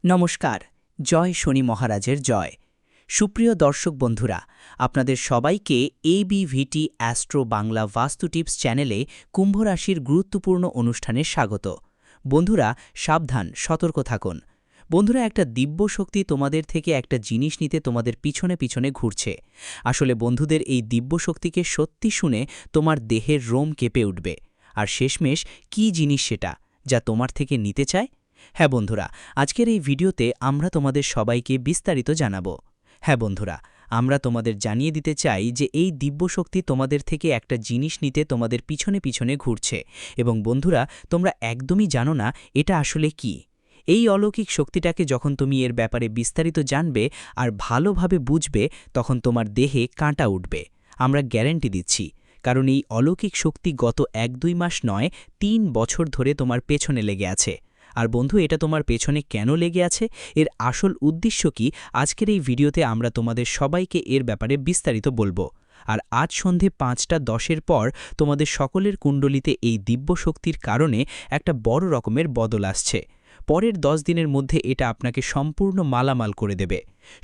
নমস্কার। জয় শনি মহারাজের জয়। সুপ্রিয় দর্শক বন্ধুরা, আপনাদের সবাইকে ABVT অ্যাস্ট্রো বাংলা বাস্তু টিপস চ্যানেলে কুম্ভ রাশির গুরুত্বপূর্ণ অনুষ্ঠানে স্বাগত। বন্ধুরা, সাবধান, সতর্ক থাকুন। বন্ধুরা, একটা দিব্য শক্তি তোমাদের থেকে একটা জিনিস নিতে তোমাদের পিছনে পিছনে ঘুরছে। আসলে বন্ধুদের এই দিব্য শক্তিকে সত্যি শুনে তোমার দেহের রোম কেঁপে উঠবে। আর শেষমেশ কী জিনিস সেটা, যা তোমার থেকে নিতে চায়? হ্যাঁ বন্ধুরা, আজকের এই ভিডিওতে আমরা তোমাদের সবাইকে বিস্তারিত জানাবো। হ্যাঁ বন্ধুরা, আমরা তোমাদের জানিয়ে দিতে চাই যে এই দিব্যশক্তি তোমাদের থেকে একটা জিনিস নিতে তোমাদের পিছনে পিছনে ঘুরছে। এবং বন্ধুরা, তোমরা একদমই জানো না এটা আসলে কি। এই অলৌকিক শক্তিটাকে যখন তুমি এর ব্যাপারে বিস্তারিত জানবে আর ভালোভাবে বুঝবে, তখন তোমার দেহে কাঁটা উঠবে। আমরা গ্যারান্টি দিচ্ছি, কারণ এই অলৌকিক শক্তি গত 1-2 মাস নয়, 3 বছর ধরে তোমার পেছনে লেগে আছে। আর বন্ধু, এটা তোমার পেছনে কেন লেগে আছে, এর আসল উদ্দেশ্য কি, আজকের এই ভিডিওতে আমরা তোমাদের সবাইকে এর ব্যাপারে বিস্তারিত বলবো। আর আজ সন্ধে 5:10 পর তোমাদের সকলের কুণ্ডলিতে এই দিব্য শক্তির কারণে একটা বড় রকমের বদল আসছে। পরের 10 দিনের মধ্যে এটা আপনাকে সম্পূর্ণ মালামাল করে দেবে।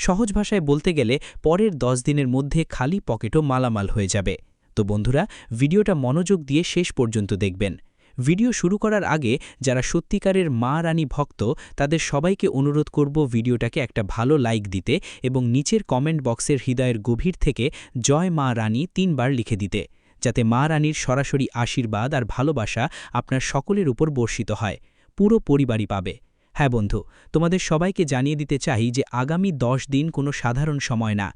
সহজ ভাষায় বলতে গেলে পরের 10 দিনের মধ্যে খালি পকেটও মালামাল হয়ে যাবে। তো বন্ধুরা, ভিডিওটা মনোযোগ দিয়ে শেষ পর্যন্ত দেখবেন। ভিডিও শুরু করার আগে যারা সত্যিকারের মা রানী ভক্ত, তাদের সবাইকে অনুরোধ করব ভিডিওটাকে একটা ভালো লাইক দিতে এবং নিচের কমেন্ট বক্সের হৃদয়ের গভীর থেকে জয় মা রানী 3 বার লিখে দিতে, যাতে মা রানীর সরাসরি আশীর্বাদ আর ভালোবাসা আপনার সকলের উপর বর্ষিত হয়, পুরো পরিবারই পাবে। হ্যাঁ বন্ধু, তোমাদের সবাইকে জানিয়ে দিতে চাই যে আগামী 10 দিন কোনো সাধারণ সময় না।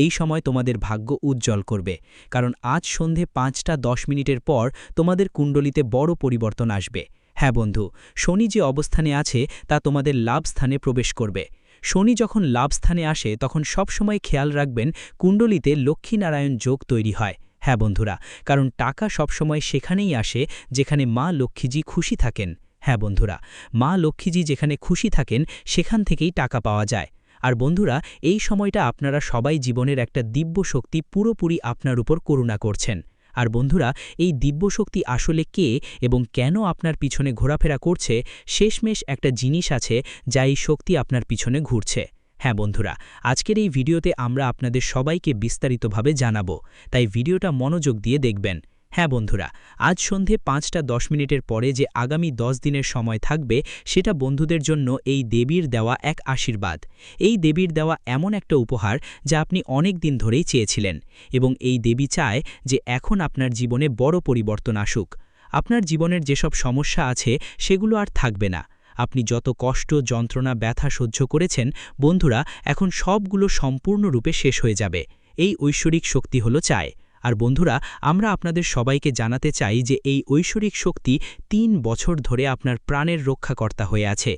এই সময় তোমাদের ভাগ্য উজ্জ্বল করবে, কারণ আজ সন্ধে 5:10 পর তোমাদের কুণ্ডলিতে বড় পরিবর্তন আসবে। হ্যাঁ বন্ধু, শনি যে অবস্থানে আছে তা তোমাদের লাভ স্থানে প্রবেশ করবে। শনি যখন লাভ স্থানে আসে তখন সবসময় খেয়াল রাখবেন কুণ্ডলিতে লক্ষ্মীনারায়ণ যোগ তৈরি হয়। হ্যাঁ বন্ধুরা, কারণ টাকা সবসময় সেখানেই আসে যেখানে মা লক্ষ্মীজি খুশি থাকেন। হ্যাঁ বন্ধুরা, মা লক্ষ্মীজি যেখানে খুশি থাকেন সেখান থেকেই টাকা পাওয়া যায়। আর বন্ধুরা, এই সময়টা আপনারা সবাই জীবনের একটা দিব্য শক্তি পুরোপুরি আপনার উপর করুণা করছেন। আর বন্ধুরা, এই দিব্য শক্তি আসলে কে এবং কেন আপনার পিছনে ঘোরাফেরা করছে, শেষমেশ একটা জিনিস আছে যা এই শক্তি আপনার পিছনে ঘুরছে। হ্যাঁ বন্ধুরা, আজকের এই ভিডিওতে আমরা আপনাদের সবাইকে বিস্তারিতভাবে জানাবো, তাই ভিডিওটা মনোযোগ দিয়ে দেখবেন। হ্যাঁ বন্ধুরা, আজ সন্ধে 5:10 পরে যে আগামী 10 দিনের সময় থাকবে, সেটা বন্ধুদের জন্য এই দেবীর দেওয়া এক আশীর্বাদ। এই দেবীর দেওয়া এমন একটা উপহার যা আপনি অনেক দিন ধরেই চেয়েছিলেন, এবং এই দেবী চায় যে এখন আপনার জীবনে বড় পরিবর্তন আসুক। আপনার জীবনের যেসব সমস্যা আছে সেগুলো আর থাকবে না। আপনি যত কষ্ট, যন্ত্রণা, ব্যথা সহ্য করেছেন বন্ধুরা, এখন সবগুলো সম্পূর্ণরূপে শেষ হয়ে যাবে। এই ঐশ্বরিক শক্তি হলো চায়। আর বন্ধুরা, আমরা আপনাদের সবাইকে জানাতে চাই যে এই ঐশ্বরিক শক্তি 3 বছর ধরে আপনার প্রাণের রক্ষাকর্তা হয়ে আছে।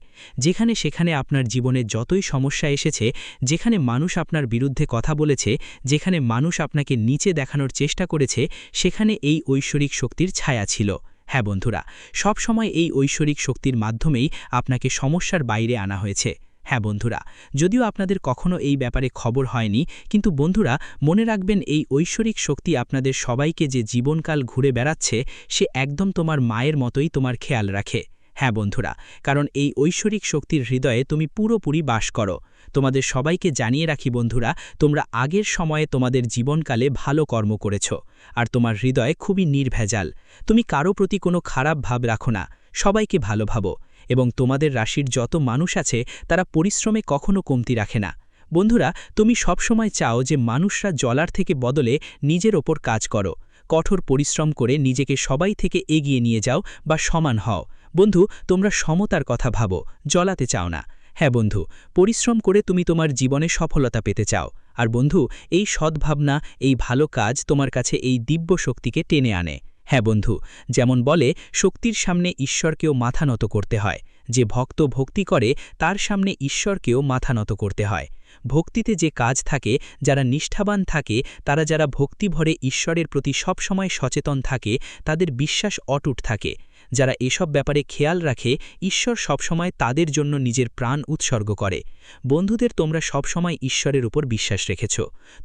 যেখানে সেখানে আপনার জীবনে যতই সমস্যা এসেছে, যেখানে মানুষ আপনার বিরুদ্ধে কথা বলেছে, যেখানে মানুষ আপনাকে নিচে দেখানোর চেষ্টা করেছে, সেখানে এই ঐশ্বরিক শক্তির ছায়া ছিল। হ্যাঁ বন্ধুরা, সব সময় এই ঐশ্বরিক শক্তির মাধ্যমেই আপনাকে সমস্যার বাইরে আনা হয়েছে। হ্যাঁ বন্ধুরা, যদিও আপনাদের কখনো এই ব্যাপারে খবর হয়নি, কিন্তু বন্ধুরা মনে রাখবেন, এই ঐশ্বরিক শক্তি আপনাদের সবাইকে যে জীবনকাল ঘুরে বেড়াচ্ছে, সে একদম তোমার মায়ের মতোই তোমার খেয়াল রাখে। হ্যাঁ বন্ধুরা, কারণ এই ঐশ্বরিক শক্তির হৃদয়ে তুমি পুরোপুরি বাস করো। তোমাদের সবাইকে জানিয়ে রাখি বন্ধুরা, তোমরা আগের সময়ে তোমাদের জীবনকালে ভালো কর্ম করেছ, আর তোমার হৃদয় খুবই নির্ভেজাল। তুমি কারো প্রতি কোনো খারাপ ভাব রাখো না, সবাইকে ভালো ভাবো, এবং তোমাদের রাশির যত মানুষ আছে তারা পরিশ্রমে কখনো কমতি রাখে না। বন্ধুরা, তুমি সবসময় চাও যে মানুষরা জ্বলার থেকে বদলে নিজের ওপর কাজ করো, কঠোর পরিশ্রম করে নিজেকে সবাই থেকে এগিয়ে নিয়ে যাও বা সমান হও। বন্ধু, তোমরা সমতার কথা ভাবো, জ্বলাতে চাও না। হ্যাঁ বন্ধু, পরিশ্রম করে তুমি তোমার জীবনে সফলতা পেতে চাও। আর বন্ধু, এই সদ্ভাবনা, এই ভালো কাজ তোমার কাছে এই দিব্য শক্তিকে টেনে আনে। হ্যাঁ বন্ধু, যেমন বলে, শক্তির সামনে ঈশ্বরকেও মাথা নত করতে হয়। যে ভক্ত ভক্তি করে তার সামনে ঈশ্বরকেও মাথা নত করতে হয়। ভক্তিতে যে কাজ থাকে, যারা নিষ্ঠাবান থাকে, তারা যারা ভক্তিভরে ঈশ্বরের প্রতি সবসময় সচেতন থাকে, তাদের বিশ্বাস অটুট থাকে। যারা এসব ব্যাপারে খেয়াল রাখে, ঈশ্বর সবসময় তাদের জন্য নিজের প্রাণ উৎসর্গ করে। বন্ধুদের, তোমরা সবসময় ঈশ্বরের উপর বিশ্বাস রেখেছ।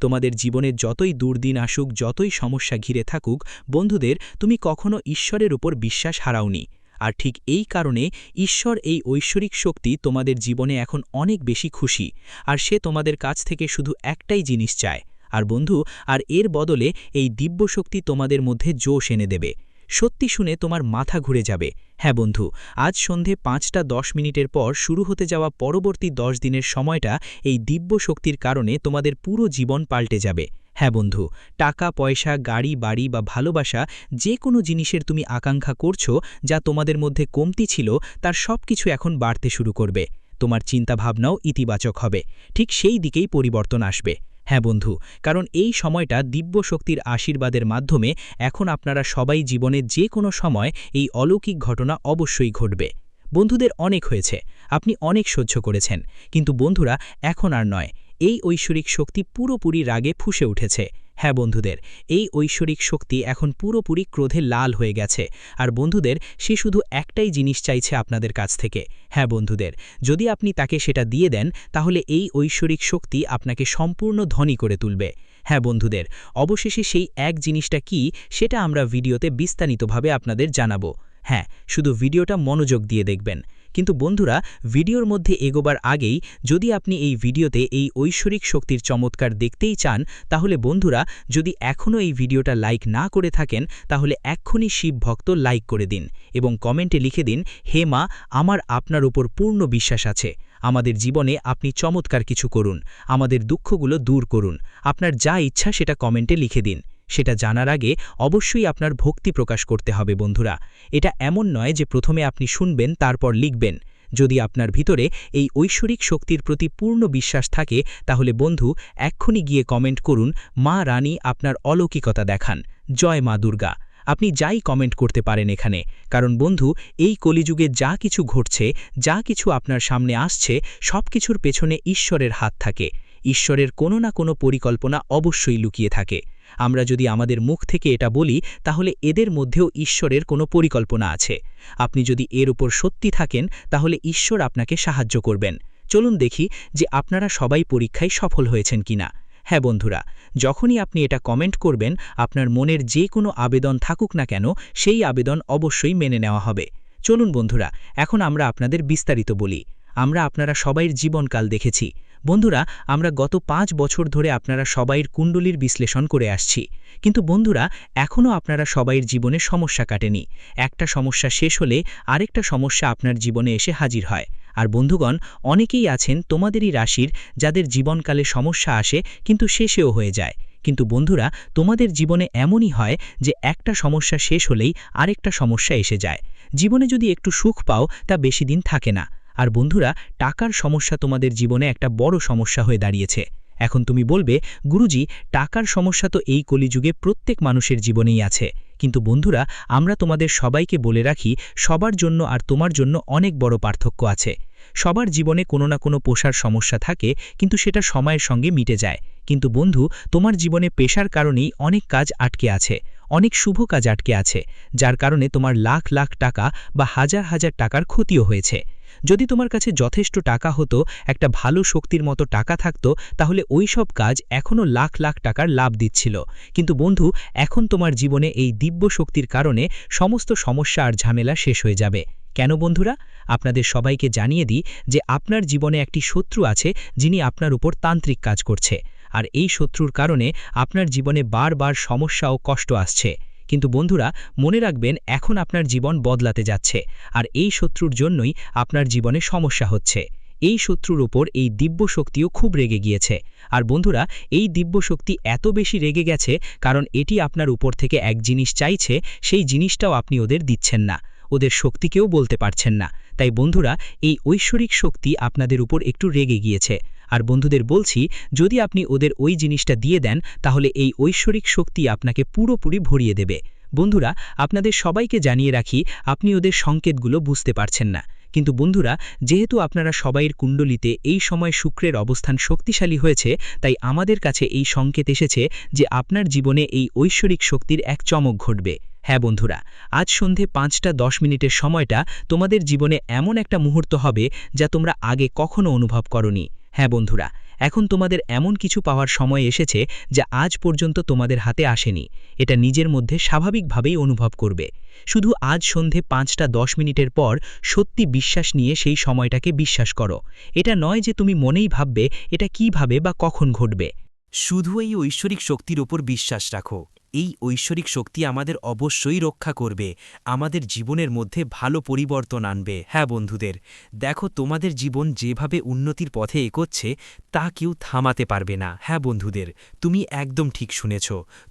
তোমাদের জীবনে যতই দুর্দিন আসুক, যতই সমস্যা ঘিরে থাকুক, বন্ধুদের তুমি কখনো ঈশ্বরের উপর বিশ্বাস হারাওনি। আর ঠিক এই কারণে ঈশ্বর এই ঐশ্বরিক শক্তি তোমাদের জীবনে এখন অনেক বেশি খুশি, আর সে তোমাদের কাছ থেকে শুধু একটাই জিনিস চায়। আর বন্ধু, আর এর বদলে এই দিব্য শক্তি তোমাদের মধ্যে জোশ এনে দেবে। সত্যি শুনে তোমার মাথা ঘুরে যাবে। হ্যাঁ বন্ধু, আজ সন্ধে 5:10 পর শুরু হতে যাওয়া পরবর্তী 10 দিনের সময়টা এই দিব্য শক্তির কারণে তোমাদের পুরো জীবন পাল্টে যাবে। হ্যাঁ বন্ধু, টাকা পয়সা, গাড়ি বাড়ি বা ভালোবাসা, যে কোনো জিনিসের তুমি আকাঙ্ক্ষা করছো, যা তোমাদের মধ্যে কমতি ছিল, তার সব কিছু এখন বাড়তে শুরু করবে। তোমার চিন্তাভাবনাও ইতিবাচক হবে। ঠিক সেই দিকেই পরিবর্তন আসবে। হ্যাঁ বন্ধু, কারণ এই সময়টা দিব্য শক্তির আশীর্বাদের মাধ্যমে এখন আপনারা সবাই জীবনে যে কোনো সময় এই অলৌকিক ঘটনা অবশ্যই ঘটবে। বন্ধুদের অনেক হয়েছে, আপনি অনেক সহ্য করেছেন, কিন্তু বন্ধুরা এখন আর নয়। এই ঐশ্বরিক শক্তি পুরোপুরি রাগে ফুঁসে উঠেছে। হ্যাঁ বন্ধুদের, এই ঐশ্বরিক শক্তি এখন পুরোপুরি ক্রোধে লাল হয়ে গেছে। আর বন্ধুদের, সে শুধু একটাই জিনিস চাইছে আপনাদের কাছ থেকে। হ্যাঁ বন্ধুদের, যদি আপনি তাকে সেটা দিয়ে দেন, তাহলে এই ঐশ্বরিক শক্তি আপনাকে সম্পূর্ণ ধনী করে তুলবে। হ্যাঁ বন্ধুদের, অবশেষে সেই এক জিনিসটা কি, সেটা আমরা ভিডিওতে বিস্তারিতভাবে আপনাদের জানাবো। হ্যাঁ, শুধু ভিডিওটা মনোযোগ দিয়ে দেখবেন। কিন্তু বন্ধুরা, ভিডিওর মধ্যে এগোবার আগেই যদি আপনি এই ভিডিওতে এই ঐশ্বরিক শক্তির চমৎকার দেখতেই চান, তাহলে বন্ধুরা, যদি এখনও এই ভিডিওটা লাইক না করে থাকেন, তাহলে এক্ষুনি শিব ভক্ত লাইক করে দিন এবং কমেন্টে লিখে দিন, হে মা, আমার আপনার উপর পূর্ণ বিশ্বাস আছে। আমাদের জীবনে আপনি চমৎকার কিছু করুন, আমাদের দুঃখগুলো দূর করুন। আপনার যা ইচ্ছা সেটা কমেন্টে লিখে দিন। সেটা জানার আগে অবশ্যই আপনার ভক্তি প্রকাশ করতে হবে বন্ধুরা। এটা এমন নয় যে প্রথমে আপনি শুনবেন তারপর লিখবেন। যদি আপনার ভিতরে এই ঐশ্বরিক শক্তির প্রতি পূর্ণ বিশ্বাস থাকে, তাহলে বন্ধু এক্ষুনি গিয়ে কমেন্ট করুন, মা রানী আপনার অলৌকিকতা দেখান, জয় মা দুর্গা। আপনি যাই কমেন্ট করতে পারেন এখানে, কারণ বন্ধু, এই কলিযুগে যা কিছু ঘটছে, যা কিছু আপনার সামনে আসছে, সব কিছুর পেছনে ঈশ্বরের হাত থাকে। ঈশ্বরের কোনো না কোনো পরিকল্পনা অবশ্যই লুকিয়ে থাকে। আমরা যদি আমাদের মুখ থেকে এটা বলি, তাহলে এদের মধ্যেও ঈশ্বরের কোনো পরিকল্পনা আছে। আপনি যদি এর উপর সত্যি থাকেন, তাহলে ঈশ্বর আপনাকে সাহায্য করবেন। চলুন দেখি যে আপনারা সবাই পরীক্ষায় সফল হয়েছেন কিনা। হ্যাঁ বন্ধুরা, যখনই আপনি এটা কমেন্ট করবেন, আপনার মনের যে কোনো আবেদন থাকুক না কেন, সেই আবেদন অবশ্যই মেনে নেওয়া হবে। চলুন বন্ধুরা, এখন আমরা আপনাদের বিস্তারিত বলি। আমরা আপনারা সবাইয়ের জীবনকাল দেখেছি। বন্ধুরা, আমরা গত 5 বছর ধরে আপনারা সবাইয়ের কুণ্ডলীর বিশ্লেষণ করে আসছি। কিন্তু বন্ধুরা, এখনও আপনারা সবাইয়ের জীবনে সমস্যা কাটেনি। একটা সমস্যা শেষ হলে আরেকটা সমস্যা আপনার জীবনে এসে হাজির হয়। আর বন্ধুগণ, অনেকেই আছেন তোমাদেরই রাশির, যাদের জীবনকালে সমস্যা আসে কিন্তু শেষেও হয়ে যায়। কিন্তু বন্ধুরা, তোমাদের জীবনে এমনই হয় যে একটা সমস্যা শেষ হলেই আরেকটা সমস্যা এসে যায়। জীবনে যদি একটু সুখ পাও, তা বেশি দিন থাকে না। আর বন্ধুরা, টাকার সমস্যা তোমাদের জীবনে একটা বড় সমস্যা হয়ে দাঁড়িয়েছে। এখন তুমি বলবে, গুরুজি, টাকার সমস্যা তো এই কলিযুগে প্রত্যেক মানুষের জীবনেই আছে। কিন্তু বন্ধুরা, আমরা তোমাদের সবাইকে বলে রাখি, সবার জন্য আর তোমার জন্য অনেক বড় পার্থক্য আছে। সবার জীবনে কোনো না কোনো পেশার সমস্যা থাকে, কিন্তু সেটা সময়ের সঙ্গে মিটে যায়। কিন্তু বন্ধু, তোমার জীবনে পেশার কারণেই অনেক কাজ আটকে আছে, অনেক শুভ কাজ আটকে আছে, যার কারণে তোমার লাখ লাখ টাকা বা হাজার হাজার টাকার ক্ষতিও হয়েছে। যদি তোমার কাছে যথেষ্ট টাকা হতো, একটা ভালো শক্তির মতো টাকা থাকতো, তাহলে ওই সব কাজ এখনও লাখ লাখ টাকার লাভ দিচ্ছিল। কিন্তু বন্ধু, এখন তোমার জীবনে এই দিব্য শক্তির কারণে সমস্ত সমস্যা আর ঝামেলা শেষ হয়ে যাবে। কেন বন্ধুরা? আপনাদের সবাইকে জানিয়ে দিই যে আপনার জীবনে একটি শত্রু আছে, যিনি আপনার উপর তান্ত্রিক কাজ করছে। আর এই শত্রুর কারণে আপনার জীবনে বারবার সমস্যা ও কষ্ট আসছে। কিন্তু বন্ধুরা, মনে রাখবেন, এখন আপনার জীবন বদলাতে যাচ্ছে। আর এই শত্রুর জন্যই আপনার জীবনে সমস্যা হচ্ছে। এই শত্রুর ওপর এই দিব্য শক্তিও খুব রেগে গিয়েছে। আর বন্ধুরা, এই দিব্য শক্তি এত বেশি রেগে গেছে, কারণ এটি আপনার উপর থেকে এক জিনিস চাইছে, সেই জিনিসটাও আপনি ওদের দিচ্ছেন না, ওদের শক্তিকেও বলতে পারছেন না। তাই বন্ধুরা, এই ঐশ্বরিক শক্তি আপনাদের উপর একটু রেগে গিয়েছে। আর বন্ধুদের বলছি, যদি আপনি ওদের ওই জিনিসটা দিয়ে দেন, তাহলে এই ঐশ্বরিক শক্তি আপনাকে পুরোপুরি ভরিয়ে দেবে। বন্ধুরা, আপনাদের সবাইকে জানিয়ে রাখি, আপনি ওদের সংকেতগুলো বুঝতে পারছেন না। কিন্তু বন্ধুরা, যেহেতু আপনারা সবাইয়ের কুণ্ডলিতে এই সময় শুক্রের অবস্থান শক্তিশালী হয়েছে, তাই আমাদের কাছে এই সংকেত এসেছে যে আপনার জীবনে এই ঐশ্বরিক শক্তির এক চমক ঘটবে। হ্যাঁ বন্ধুরা, আজ সন্ধে 5:10 সময়টা তোমাদের জীবনে এমন একটা মুহূর্ত হবে, যা তোমরা আগে কখনো অনুভব করনি। হ্যাঁ বন্ধুরা, এখন তোমাদের এমন কিছু পাওয়ার সময় এসেছে যা আজ পর্যন্ত তোমাদের হাতে আসেনি। এটা নিজের মধ্যে স্বাভাবিকভাবেই অনুভব করবে। শুধু আজ সন্ধে 5টা 10 মিনিটের পর সত্যি বিশ্বাস নিয়ে সেই সময়টাকে বিশ্বাস করো। এটা নয় যে তুমি মনেই ভাববে এটা কিভাবে বা কখন ঘটবে। শুধু এই ঐশ্বরিক শক্তির ওপর বিশ্বাস রাখো। এই ঐশ্বরিক শক্তি আমাদের অবশ্যই রক্ষা করবে, আমাদের জীবনের মধ্যে ভালো পরিবর্তন আনবে। হ্যাঁ বন্ধুদের, দেখো তোমাদের জীবন যেভাবে উন্নতির পথে এগোচ্ছে তা কেউ থামাতে পারবে না। হ্যাঁ বন্ধুদের, তুমি একদম ঠিক শুনেছ।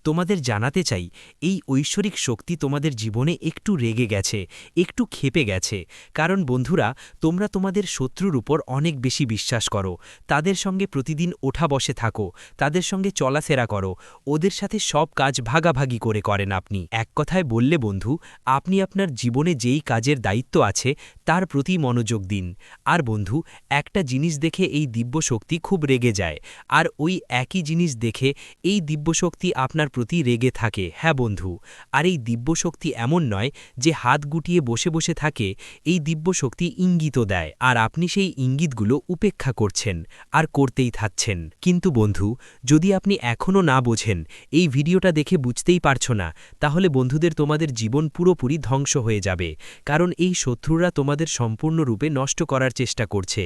তোমাদের জানাতে চাই, এই ঐশ্বরিক শক্তি তোমাদের জীবনে একটু রেগে গেছে, একটু ক্ষেপে গেছে। কারণ বন্ধুরা, তোমরা তোমাদের শত্রুর উপর অনেক বেশি বিশ্বাস করো, তাদের সঙ্গে প্রতিদিন ওঠা বসে থাকো, তাদের সঙ্গে চলাফেরা করো, ওদের সাথে সব কাজ ভাগাভাগি করে করেন আপনি। এক কথায় বললে বন্ধু, আপনি আপনার জীবনে যেই কাজের দায়িত্ব আছে তার প্রতি মনোযোগ দিন। আর বন্ধু, একটা জিনিস দেখে এই দিব্যশক্তি খুব রেগে যায়, আর ওই একই জিনিস দেখে এই দিব্যশক্তি আপনার প্রতি রেগে থাকে। হ্যাঁ বন্ধু, আর এই দিব্যশক্তি এমন নয় যে হাত গুটিয়ে বসে বসে থাকে, এই দিব্যশক্তি ইঙ্গিত দেয়, আর আপনি সেই ইঙ্গিতগুলো উপেক্ষা করছেন আর করতেই থাকছেন। কিন্তু বন্ধু, যদি আপনি এখনও না বোঝেন, এই ভিডিওটা দেখে বুঝতেই পারছো না, তাহলে বন্ধুদের তোমাদের জীবন পুরোপুরি ধ্বংস হয়ে যাবে। কারণ এই শত্রুরা তোমাদের সম্পূর্ণরূপে নষ্ট করার চেষ্টা করছে।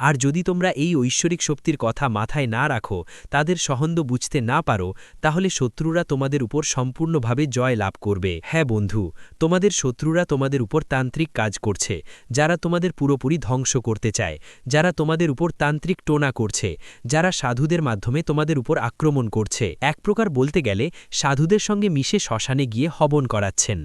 আর যদি তোমরা এই ঐশ্বরিক শক্তির কথা মাথায় না রাখো, তাদের সহন্দ বুঝতে না পারো, তাহলে শত্রুরা তোমাদের উপর সম্পূর্ণভাবে জয় লাভ করবে। হ্যাঁ বন্ধু, তোমাদের শত্রুরা তোমাদের উপর তান্ত্রিক কাজ করছে, যারা তোমাদের পুরোপুরি ধ্বংস করতে চায়, যারা তোমাদের উপর তান্ত্রিক টোনা করছে, যারা সাধুদের মাধ্যমে তোমাদের উপর আক্রমণ করছে। এক প্রকার বলতে গেলে সাধুদের সঙ্গে মিশে শ্মশানে গিয়ে হবন করাচ্ছেন।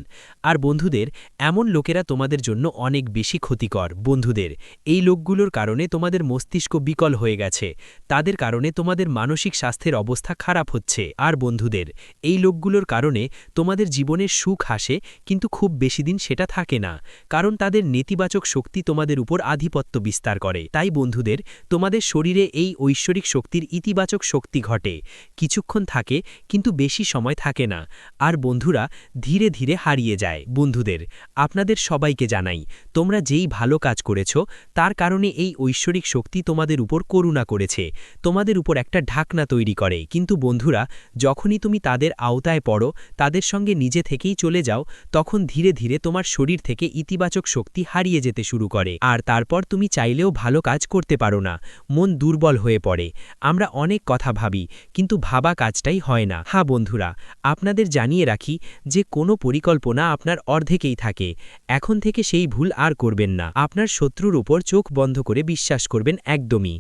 আর বন্ধুদের, এমন লোকেরা তোমাদের জন্য অনেক বেশি ক্ষতিকর। বন্ধুদের, এই লোকগুলোর কারণে তোমাদের মস্তিষ্ক বিকল হয়ে গেছে, তাদের কারণে তোমাদের মানসিক স্বাস্থ্যের অবস্থা খারাপ হচ্ছে। আর বন্ধুদের, এই লোকগুলোর কারণে তোমাদের জীবনের সুখ আসে, কিন্তু খুব বেশি দিন সেটা থাকে না, কারণ তাদের নেতিবাচক শক্তি তোমাদের উপর আধিপত্য বিস্তার করে। তাই বন্ধুদের, তোমাদের শরীরে এই ঐশ্বরিক শক্তির ইতিবাচক শক্তি ঘটে, কিছুক্ষণ থাকে কিন্তু বেশি সময় থাকে না, আর বন্ধুরা ধীরে ধীরে হারিয়ে যায়। বন্ধুদের, আপনাদের সবাইকে জানাই, তোমরা যেই ভালো কাজ করেছ তার কারণে এই ঐশ্বরিক শক্তি তোমাদের উপর করুণা করেছে, তোমাদের উপর একটা ঢাকনা তৈরি করে। কিন্তু বন্ধুরা, যখনই তুমি তাদের আওতায় পড়ো, তাদের সঙ্গে নিজে থেকেই চলে যাও, তখন ধীরে ধীরে তোমার শরীর থেকে ইতিবাচক শক্তি হারিয়ে যেতে শুরু করে, আর তারপর তুমি চাইলেও ভালো কাজ করতে পারো না, মন দুর্বল হয়ে পড়ে। আমরা অনেক কথা ভাবি, কিন্তু ভাবা কাজটাই হয় না। হ্যাঁ বন্ধুরা, আপনাদের জানিয়ে রাখি যে কোনো পরিকল্পনা আপনার অর্ধেকেই থাকে। এখন থেকে সেই ভুল আর করবেন না। আপনার শত্রুর উপর চোখ বন্ধ করে বিশ্বাস করবেন একদমই।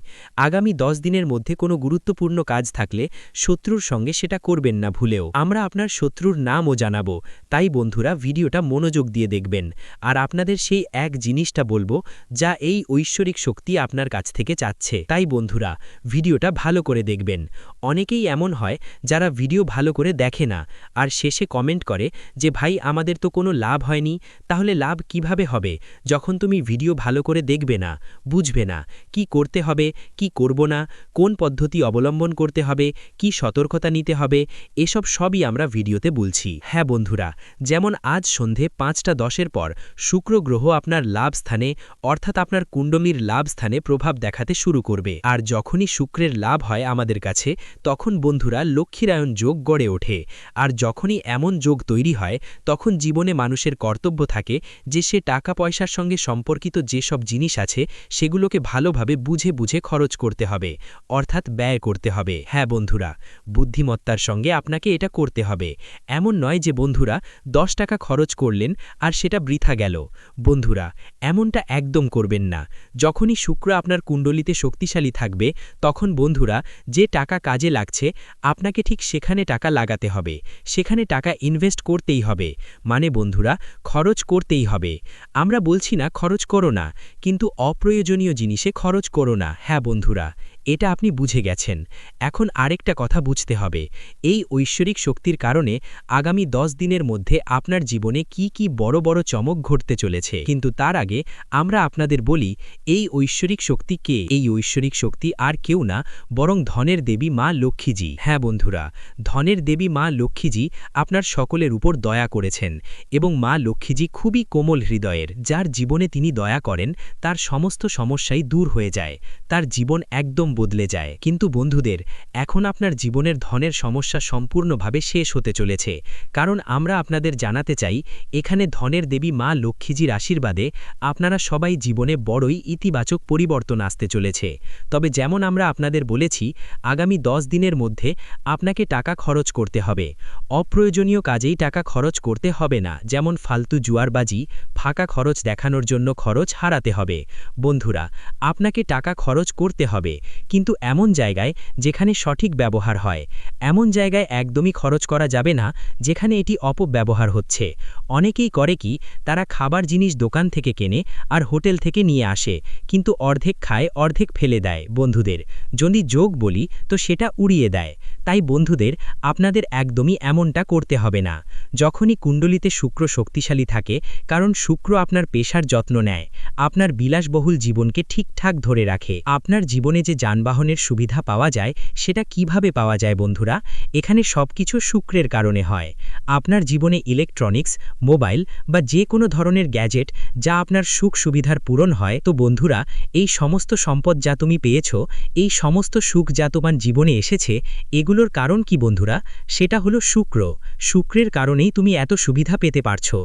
আগামী 10 দিনের মধ্যে কোনো গুরুত্বপূর্ণ কাজ থাকলে শত্রুর সঙ্গে সেটা করবেন না ভুলেও। আমরা আপনার শত্রুর নামও জানাবো, তাই বন্ধুরা ভিডিওটা মনোযোগ দিয়ে দেখবেন। আর আপনাদের সেই এক জিনিসটা বলবো যা এই ঐশ্বরিক শক্তি আপনার কাছ থেকে চাচ্ছে। তাই বন্ধুরা, ভিডিওটা ভালো করে দেখবেন। অনেকেই এমন হয় যারা ভিডিও ভালো করে দেখে না, আর শেষে কমেন্ট করে যে ভাই আমাদের তো কোনো লাভ হয়নি। তাহলে লাভ কিভাবে হবে যখন তুমি ভিডিও ভালো করে দেখবে না, বুঝবে না কি করতে হবে, কি করব না, কোন পদ্ধতি অবলম্বন করতে হবে, কি সতর্কতা নিতে হবে, এসব সবই আমরা ভিডিওতে বলছি। হ্যাঁ বন্ধুরা, যেমন আজ সন্ধে 5টা 10-এর পর শুক্র গ্রহ আপনার লাভ স্থানে অর্থাৎ আপনার কুণ্ডলীর লাভ স্থানে প্রভাব দেখাতে শুরু করবে। আর যখনই শুক্রের লাভ হয় আমাদের কাছে, তখন বন্ধুরা লক্ষ্মীরায়ণ যোগ গড়ে ওঠে। আর যখনই এমন যোগ তৈরি হয়, তখন জীবনে মানুষের কর্তব্য থাকে যে সে টাকা পয়সার সঙ্গে সম্পর্কিত যেসব জিনিস আছে সেগুলোকে ভালোভাবে বুঝে বুঝে খরচ করতে হবে, অর্থাৎ ব্যয় করতে হবে। হ্যাঁ বন্ধুরা, বুদ্ধিমত্তার সঙ্গে আপনাকে এটা করতে হবে। এমন নয় যে বন্ধুরা 10 টাকা খরচ করলেন আর সেটা বৃথা গেল। বন্ধুরা, এমনটা একদম করবেন না। যখনই শুক্র আপনার কুণ্ডলিতে শক্তিশালী থাকবে, তখন বন্ধুরা যে টাকা কাজে লাগছে আপনাকে ঠিক সেখানে টাকা লাগাতে হবে, সেখানে টাকা ইনভেস্ট করতেই হবে। মানে বন্ধুরা, খরচ করতেই হবে। আমরা বলছি না খরচ করো না, কিন্তু অপ্রয়োজনীয় জিনিসে খরচ করো না। হ্যাঁ বন্ধুরা, এটা আপনি বুঝে গেছেন। এখন আরেকটা কথা বুঝতে হবে, এই ঐশ্বরিক শক্তির কারণে আগামী 10 দিনের মধ্যে আপনার জীবনে কি কি বড় বড় চমক ঘটতে চলেছে। কিন্তু তার আগে আমরা আপনাদের বলি, এই ঐশ্বরিক শক্তি কে? এই ঐশ্বরিক শক্তি আর কেউ না, বরং ধনের দেবী মা লক্ষ্মীজি। হ্যাঁ বন্ধুরা, ধনের দেবী মা লক্ষ্মীজি আপনার সকলের উপর দয়া করেছেন, এবং মা লক্ষ্মীজি খুবই কোমল হৃদয়ের। যার জীবনে তিনি দয়া করেন তার সমস্ত সমস্যাই দূর হয়ে যায়, তার জীবন একদম বদলে যায়। কিন্তু বন্ধুদের, এখন আপনার জীবনের ধনের সমস্যা সম্পূর্ণভাবে শেষ হতে চলেছে, কারণ আমরা আপনাদের জানাতে চাই এখানে ধনের দেবী মা লক্ষ্মীজির আশীর্বাদে আপনারা সবাই জীবনে বড়ই ইতিবাচক পরিবর্তন আসতে চলেছে। তবে যেমন আমরা আপনাদের বলেছি, আগামী 10 দিনের মধ্যে আপনাকে টাকা খরচ করতে হবে। অপ্রয়োজনীয় কাজেই টাকা খরচ করতে হবে না, যেমন ফালতু জুয়ারবাজি, ফাঁকা খরচ দেখানোর জন্য খরচ হারাতে হবে। বন্ধুরা, আপনাকে টাকা খরচ করতে হবে, কিন্তু এমন জায়গায় যেখানে সঠিক ব্যবহার হয়। এমন জায়গায় একদমই খরচ করা যাবে না যেখানে এটি অপব্যবহার হচ্ছে। অনেকেই করে কি, তারা খাবার জিনিস দোকান থেকে কেনে আর হোটেল থেকে নিয়ে আসে, কিন্তু অর্ধেক খায় অর্ধেক ফেলে দেয়। বন্ধুদের, যদি যোগ বলি তো সেটা উড়িয়ে দেয়। তাই বন্ধুদের, আপনাদের একদমই এমনটা করতে হবে না। যখনই কুণ্ডলিতে শুক্র শক্তিশালী থাকে, কারণ শুক্র আপনার পেশার যত্ন নেয়, আপনার বিলাসবহুল জীবনকে ঠিকঠাক ধরে রাখে। আপনার জীবনে যে যানবাহনের সুবিধা পাওয়া যায়, সেটা কিভাবে পাওয়া যায় বন্ধুরা? এখানে সবকিছু শুক্রের কারণে হয়। আপনার জীবনে ইলেকট্রনিক্স, মোবাইল বা যে কোনো ধরনের গ্যাজেট যা আপনার সুখ সুবিধার পূরণ হয়, তো বন্ধুরা, এই সমস্ত সম্পদ যা তুমি পেয়েছ, এই সমস্ত সুখ যা তোমার জীবনে এসেছে, এগুলোর কারণ কি বন্ধুরা? সেটা হলো শুক্র। শুক্রের কারণেই তুমি এত সুবিধা পেতে পারছো।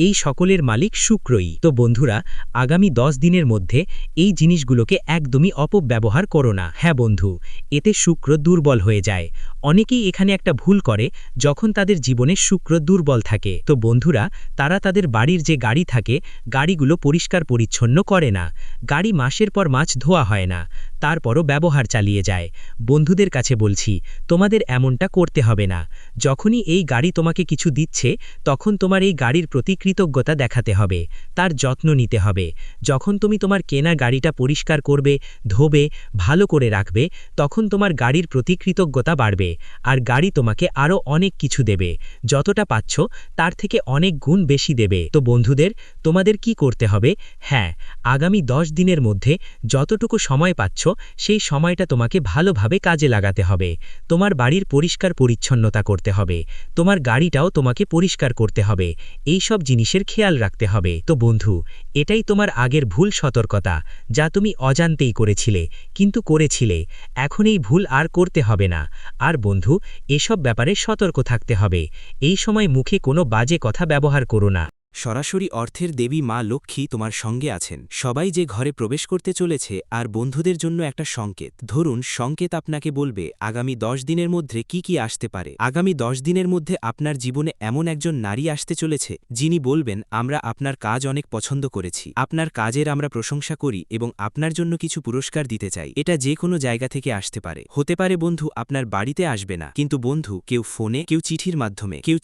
এই সকলের মালিক শুক্রই। তো বন্ধুরা, আগামী 10 দিনের মধ্যে এই জিনিসগুলোকে একদমই অপব্যবহার করো না। হ্যাঁ বন্ধু, এতে শুক্র দুর্বল হয়ে যায়। অনেকেই এখানে একটা ভুল করে, যখন তাদের জীবনে শুক্র দুর্বল থাকে, তো বন্ধুরা, তারা তাদের বাড়ির যে গাড়ি থাকে, গাড়িগুলো পরিষ্কার পরিচ্ছন্ন করে না। গাড়ি মাসের পর মাস ধোয়া হয় না, তারপরও ব্যবহার চালিয়ে যায়। বন্ধুদের কাছে বলছি, তোমাদের এমনটা করতে হবে না। যখনই এই গাড়ি তোমাকে কিছু দিচ্ছে, তখন তোমার এই গাড়ির প্রতি কৃতজ্ঞতা দেখাতে হবে, তার যত্ন নিতে হবে। যখন তুমি তোমার কেনা গাড়িটা পরিষ্কার করবে, ধোবে, ভালো করে রাখবে, তখন তোমার গাড়ির প্রতি কৃতজ্ঞতা বাড়বে, আর গাড়ি তোমাকে আরও অনেক কিছু দেবে। যতটা পাচ্ছ তার থেকে অনেক গুণ বেশি দেবে। তো বন্ধুদের, তোমাদের কি করতে হবে? হ্যাঁ, আগামী 10 দিনের মধ্যে যতটুকু সময় পাচ্ছ, সেই সময়টা তোমাকে ভালোভাবে কাজে লাগাতে হবে। তোমার বাড়ির পরিষ্কার পরিচ্ছন্নতা করতে হবে, তোমার গাড়িটাও তোমাকে পরিষ্কার করতে হবে, এই সব জিনিসের খেয়াল রাখতে হবে। তো বন্ধু, এটাই তোমার আগের ভুল সতর্কতা, যা তুমি অজান্তেই করেছিলে, কিন্তু করেছিলে। এখন এই ভুল আর করতে হবে না। আর বন্ধু, এসব ব্যাপারে সতর্ক থাকতে হবে। এই সময় মুখে কোনো বাজে কথা ব্যবহার করো না। সরাসরি অর্থের দেবী মা লক্ষ্মী তোমার সঙ্গে আছেন। সবাই যে ঘরে প্রবেশ করতে চলেছে, আর বন্ধুদের জন্য একটা সংকেত। ধরুন, সংকেত আপনাকে বলবে আগামী 10 দিনের মধ্যে কি কি আসতে পারে। আগামী 10 দিনের মধ্যে আপনার জীবনে এমন একজন নারী আসতে চলেছে, যিনি বলবেন, আমরা আপনার কাজ অনেক পছন্দ করেছি, আপনার কাজের আমরা প্রশংসা করি এবং আপনার জন্য কিছু পুরস্কার দিতে চাই। এটা যে কোনো জায়গা থেকে আসতে পারে। হতে পারে বন্ধু আপনার বাড়িতে আসবে না, কিন্তু বন্ধু, কেউ ফোনে, কেউ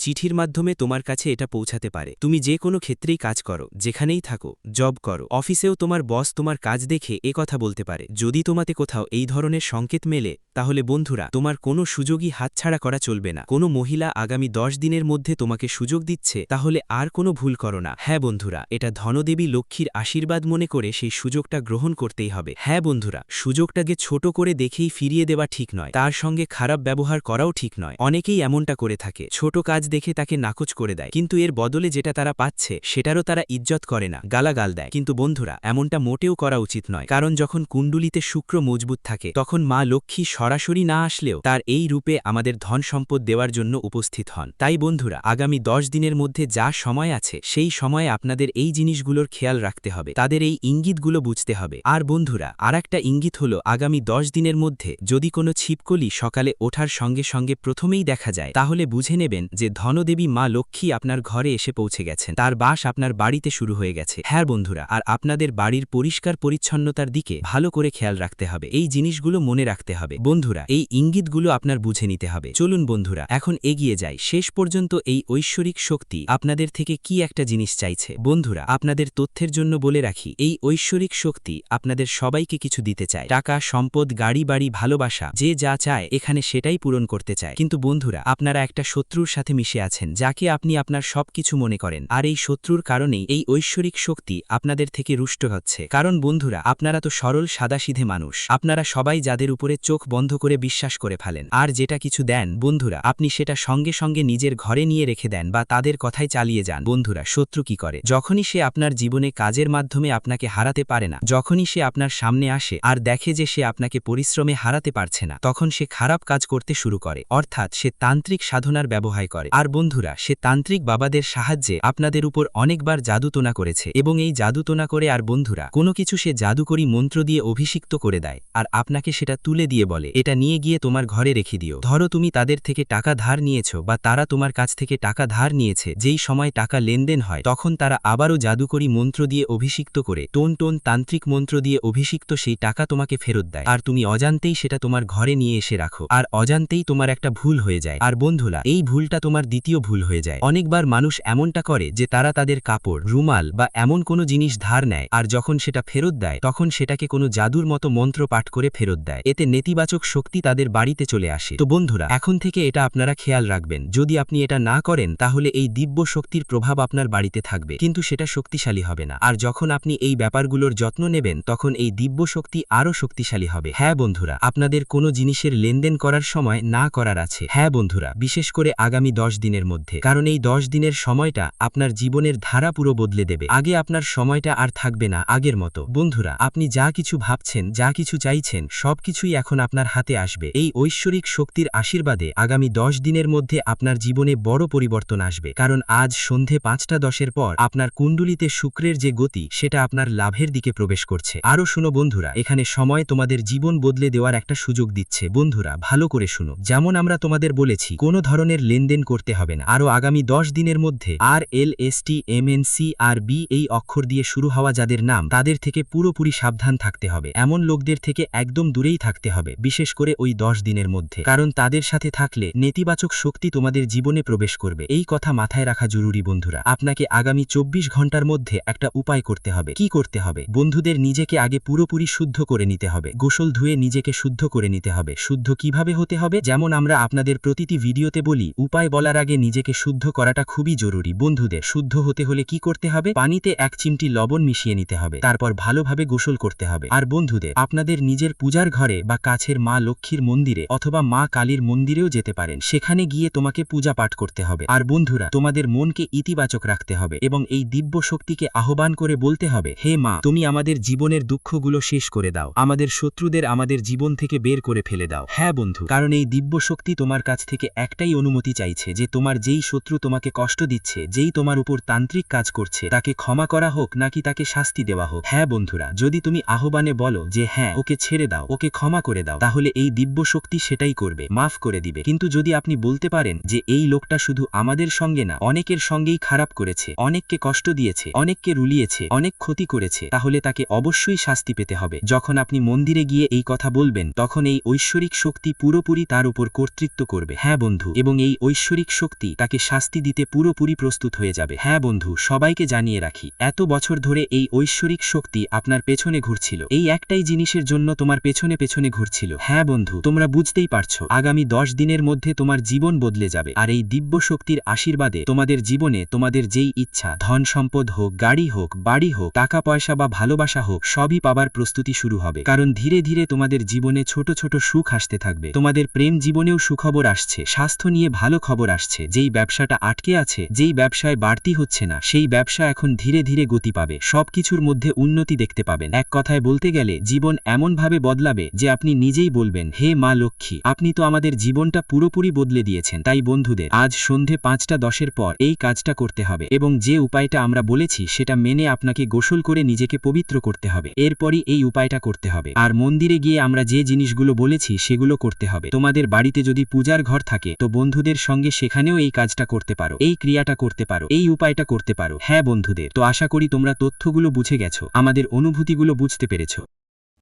চিঠির মাধ্যমে তোমার কাছে এটা পৌঁছাতে পারে। তুমি যে কোনো ক্ষেত্রেই কাজ করো, যেখানেই থাকো, জব করো, অফিসেও তোমার বস তোমার কাজ দেখে এ কথা বলতে পারে। যদি তোমাতে কোথাও এই ধরনের সংকেত মেলে, তাহলে বন্ধুরা, তোমার কোনো সুযোগই হাতছাড়া করা চলবে না। কোনো মহিলা আগামী 10 দিনের মধ্যে তোমাকে সুযোগ দিচ্ছে, তাহলে আর কোনো ভুল করো না। হ্যাঁ বন্ধুরা, এটা ধনদেবী লক্ষ্মীর আশীর্বাদ মনে করে সেই সুযোগটা গ্রহণ করতেই হবে। হ্যাঁ বন্ধুরা, সুযোগটাকে ছোট করে দেখেই ফিরিয়ে দেওয়া ঠিক নয়, তার সঙ্গে খারাপ ব্যবহার করাও ঠিক নয়। অনেকেই এমনটা করে থাকে, ছোট কাজ দেখে তাকে নাকচ করে দেয়, কিন্তু এর বদলে যেটা তারা পাচ্ছে সেটারও তারা ইজ্জত করে না, গালাগাল দেয়। কিন্তু বন্ধুরা, এমনটা মোটেও করা উচিত নয়, কারণ যখন কুণ্ডলিতে শুক্র মজবুত থাকে, তখন মা লক্ষ্মী সরাসরি না আসলেও তার এই রূপে আমাদের ধন সম্পদ দেওয়ার জন্য উপস্থিত হন। তাই বন্ধুরা, আগামী 10 দিনের মধ্যে যা সময় আছে, সেই সময়ে আপনাদের এই জিনিসগুলোর খেয়াল রাখতে হবে, তাদের এই ইঙ্গিতগুলো বুঝতে হবে। আর বন্ধুরা, আরেকটা ইঙ্গিত হলো, আগামী 10 দিনের মধ্যে যদি কোনো ছিপকলি সকালে ওঠার সঙ্গে সঙ্গে প্রথমেই দেখা যায়, তাহলে বুঝে নেবেন যে ধনদেবী মা লক্ষ্মী আপনার ঘরে এসে পৌঁছে গেছেন, তার বাস আপনার বাড়িতে শুরু হয়ে গেছে। হ্যাঁ বন্ধুরা, আর আপনাদের বাড়ির পরিষ্কার পরিচ্ছন্নতার দিকে ভালো করে খেয়াল রাখতে হবে, এই জিনিসগুলো মনে রাখতে হবে। বন্ধুরা, এই ইঙ্গিতগুলো আপনার বুঝে নিতে হবে। চলুন বন্ধুরা, এখন এগিয়ে যাই। শেষ পর্যন্ত এই ঐশ্বরিক শক্তি আপনাদের থেকে কি একটা জিনিস চাইছে। বন্ধুরা, আপনাদের তথ্যের জন্য বলে রাখি, এই ঐশ্বরিক শক্তি আপনাদের সবাইকে কিছু দিতে চায়। টাকা, সম্পদ, গাড়ি বাড়ি, ভালোবাসা, যে যা চায় এখানে সেটাই পূরণ করতে চায়। কিন্তু বন্ধুরা, আপনারা একটা শত্রুর সাথে মিশে আছেন, যাকে আপনি আপনার সবকিছু মনে করেন, আর এই শত্রুর কারণেই এই ঐশ্বরিক শক্তি আপনাদের থেকে রুষ্ট হচ্ছে। কারণ বন্ধুরা, আপনারা তো সরল সাদাসিধে মানুষ, আপনারা সবাই যাদের উপরে চোখ বন্ধ বন্ধ করে বিশ্বাস করে ফেলেন। আর যেটা কিছু দেন বন্ধুরা, আপনি সেটা সঙ্গে সঙ্গে নিজের ঘরে নিয়ে রেখে দেন বা তাদের কথাই চালিয়ে যান। বন্ধুরা, শত্রু কি করে? যখনই সে আপনার জীবনে কাজের মাধ্যমে আপনাকে হারাতে পারে না, যখনই সে আপনার সামনে আসে আর দেখে যে সে আপনাকে পরিশ্রমে হারাতে পারছে না, তখন সে খারাপ কাজ করতে শুরু করে, অর্থাৎ সে তান্ত্রিক সাধনার ব্যবহার করে। আর বন্ধুরা, সে তান্ত্রিক বাবাদের সাহায্যে আপনাদের উপর অনেকবার জাদুটোনা করেছে এবং এই জাদুটোনা করে আর বন্ধুরা কোনো কিছু সে জাদুকরী মন্ত্র দিয়ে অভিষিক্ত করে দেয় আর আপনাকে সেটা তুলে দিয়ে বলে, এটা নিয়ে গিয়ে তোমার ঘরে রেখে দিও। ধরো তুমি তাদের থেকে টাকা ধার নিয়েছো বা তারা তোমার কাছ থেকে টাকা ধার নিয়েছে, যেই সময় টাকা লেনদেন হয় তখন তারা আবারও জাদুকরী মন্ত্র দিয়ে অভিষিক্ত করে টোন তান্ত্রিক মন্ত্র দিয়ে অভিষিক্ত সেই টাকা তোমাকে ফেরত দেয় আর তুমি অজান্তেই সেটা তোমার ঘরে নিয়ে এসে রাখো আর অজান্তেই তোমার একটা ভুল হয়ে যায়। আর বন্ধুরা, এই ভুলটা তোমার দ্বিতীয় ভুল হয়ে যায়। অনেকবার মানুষ এমনটা করে যে তারা তাদের কাপড়, রুমাল বা এমন কোনো জিনিস ধার নেয় আর যখন সেটা ফেরত দেয় তখন সেটাকে কোনো জাদুর মতো মন্ত্র পাঠ করে ফেরত দেয়। এতে নেতিবাচক শক্তি তাদের বাড়িতে চলে আসে। তো বন্ধুরা, এখন থেকে এটা আপনারা খেয়াল রাখবেন। যদি আপনি এটা না করেন তাহলে এই দিব্য শক্তির প্রভাব আপনার বাড়িতে থাকবে, কিন্তু সেটা শক্তিশালী হবে না। আর যখন আপনি এই ব্যাপারগুলোর যত্ন নেবেন তখন এই দিব্য শক্তি আরও শক্তিশালী হবে। হ্যাঁ বন্ধুরা, আপনাদের কোনো জিনিসের লেনদেন করার সময় না করার আছে। হ্যাঁ বন্ধুরা, বিশেষ করে আগামী 10 দিনের মধ্যে, কারণ এই 10 দিনের সময়টা আপনার জীবনের ধারা পুরো বদলে দেবে। আগে আপনার সময়টা আর থাকবে না আগের মতো। বন্ধুরা, আপনি যা কিছু ভাবছেন, যা কিছু চাইছেন, সবকিছুই এখন আপনার হাতে আসবে। এই ঐশ্বরিক শক্তির আশীর্বাদে আগামী 10 দিনের মধ্যে আপনার জীবনে বড় পরিবর্তন আসবে, কারণ আজ সন্ধে 5:10 পর আপনার কুণ্ডলিতে শুক্রের যে গতি সেটা আপনার লাভের দিকে প্রবেশ করছে। আরও শুনো বন্ধুরা, এখানে সময় তোমাদের জীবন বদলে দেওয়ার একটা সুযোগ দিচ্ছে। বন্ধুরা, ভালো করে শুনো। যেমন আমরা তোমাদের বলেছি, কোনো ধরনের লেনদেন করতে হবে না। আরও আগামী 10 দিনের মধ্যে RLSTMNCRB এই অক্ষর দিয়ে শুরু হওয়া যাদের নাম, তাদের থেকে পুরোপুরি সাবধান থাকতে হবে। এমন লোকদের থেকে একদম দূরেই থাকতে হবে, বিশেষ করে ওই 10 দিনের মধ্যে, কারণ তাদের সাথে থাকলে নেতিবাচক শক্তি তোমাদের জীবনে প্রবেশ করবে। এই কথা মাথায় রাখা জরুরি বন্ধুরা। আপনাকে আগামী 24 ঘন্টার মধ্যে একটা উপায় করতে হবে। কি করতে হবে বন্ধুদের? নিজেকে আগে পুরোপুরি শুদ্ধ করে নিতে হবে। গোসল ধুয়ে নিজেকে শুদ্ধ করে নিতে হবে। শুদ্ধ কিভাবে হতে হবে? যেমন আমরা আপনাদের প্রতিটি ভিডিওতে বলি, উপায় বলার আগে নিজেকে শুদ্ধ করাটা খুবই জরুরি। বন্ধুদের, শুদ্ধ হতে হলে কি করতে হবে? পানিতে 1 চিমটি লবণ মিশিয়ে নিতে হবে, তারপর ভালোভাবে গোসল করতে হবে। আর বন্ধুদের, আপনাদের নিজের পূজার ঘরে বা কাছের মা লক্ষ্মীর মন্দিরে অথবা মা কালীর মন্দিরেও যেতে পারেন। সেখানে গিয়ে তোমাকে পূজা পাঠ করতে হবে। আর বন্ধুরা, তোমাদের মনকে ইতিবাচক রাখতে হবে এবং এই দিব্য শক্তিকে আহ্বান করে বলতে হবে, হে মা, তুমি আমাদের জীবনের দুঃখগুলো শেষ করে দাও, আমাদের শত্রুদের আমাদের জীবন থেকে বের করে ফেলে দাও। হ্যাঁ বন্ধু, কারণ এই দিব্য শক্তি তোমার কাছ থেকে একটাই অনুমতি চাইছে, যে তোমার যেই শত্রু তোমাকে কষ্ট দিচ্ছে, যেই তোমার উপর তান্ত্রিক কাজ করছে, তাকে ক্ষমা করা হোক নাকি তাকে শাস্তি দেওয়া হোক। হ্যাঁ বন্ধুরা, যদি তুমি আহ্বানে বলো যে হ্যাঁ, ওকে ছেড়ে দাও, ওকে ক্ষমা করে দাও, তাহলে এই দিব্য শক্তি সেটাই করবে, মাফ করে দিবে। কিন্তু যদি আপনি বলতে পারেন যে এই লোকটা শুধু আমাদের সঙ্গে না, অনেকের সঙ্গেই খারাপ করেছে, অনেককে কষ্ট দিয়েছে, অনেককে রুলিয়েছে, অনেক ক্ষতি করেছে, তাহলে তাকে অবশ্যই শাস্তি পেতে হবে। যখন আপনি মন্দিরে গিয়ে এই কথা বলবেন তখন এই ঐশ্বরিক শক্তি পুরোপুরি তার উপর কর্তৃত্ব করবে। হ্যাঁ বন্ধু, এবং এই ঐশ্বরিক শক্তি তাকে শাস্তি দিতে পুরোপুরি প্রস্তুত হয়ে যাবে। হ্যাঁ বন্ধু, সবাইকে জানিয়ে রাখি, এত বছর ধরে এই ঐশ্বরিক শক্তি আপনার পেছনে ঘুরছিল, এই একটাই জিনিসের জন্য তোমার পেছনে পেছনে ঘুরছিল। হ্যাঁ বন্ধু, তোমরা বুঝতেই পারছো, আগামী 10 দিনের মধ্যে তোমার জীবন বদলে যাবে। আর এই দিব্য শক্তির আশীর্বাদে তোমাদের জীবনে তোমাদের যেই ইচ্ছা, ধন সম্পদ হোক, গাড়ি হোক, বাড়ি হোক, টাকা পয়সা বা ভালোবাসা হোক, সবই পাবার প্রস্তুতি শুরু হবে। কারণ ধীরে ধীরে তোমাদের জীবনে ছোট ছোট সুখ আসতে থাকবে। তোমাদের প্রেম জীবনেও সুখবর আসছে, স্বাস্থ্য নিয়ে ভালো খবর আসছে। যেই ব্যবসাটা আটকে আছে, যেই ব্যবসায় বাড়তি হচ্ছে না, সেই ব্যবসা এখন ধীরে ধীরে গতি পাবে। সবকিছুর মধ্যে উন্নতি দেখতে পাবেন। এক কথায় বলতে গেলে জীবন এমনভাবে বদলাবে যে আপনি নিজেই বলবেন, হে মা লক্ষ্মী, আপনি তো আমাদের জীবনটা পুরোপুরি বদলে দিয়েছেন। তাই বন্ধুদের, আজ সন্ধে 5:10 পর এই কাজটা করতে হবে এবং যে উপায়টা আমরা বলেছি সেটা মেনে আপনাকে গোসল করে নিজেকে পবিত্র করতে হবে। এরপরই এই উপায়টা করতে হবে। আর মন্দিরে গিয়ে আমরা যে জিনিসগুলো বলেছি সেগুলো করতে হবে। তোমাদের বাড়িতে যদি পূজার ঘর থাকে তো বন্ধুদের সঙ্গে সেখানেও এই কাজটা করতে পারো, এই ক্রিয়াটা করতে পারো, এই উপায়টা করতে পারো। হ্যাঁ বন্ধুদের, তো আশা করি তোমরা তথ্যগুলো বুঝে গেছো, আমাদের অনুভূতিগুলো বুঝতে পেরেছো।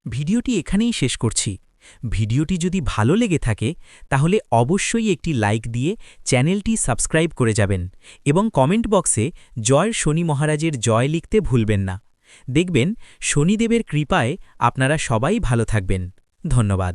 ভিডিওটি এখানেই শেষ করছি। ভিডিওটি যদি ভালো লেগে থাকে তাহলে অবশ্যই একটি লাইক দিয়ে চ্যানেলটি সাবস্ক্রাইব করে যাবেন এবং কমেন্ট বক্সে জয় শনি মহারাজের জয় লিখতে ভুলবেন না। দেখবেন শনিদেবের কৃপায় আপনারা সবাই ভালো থাকবেন। ধন্যবাদ।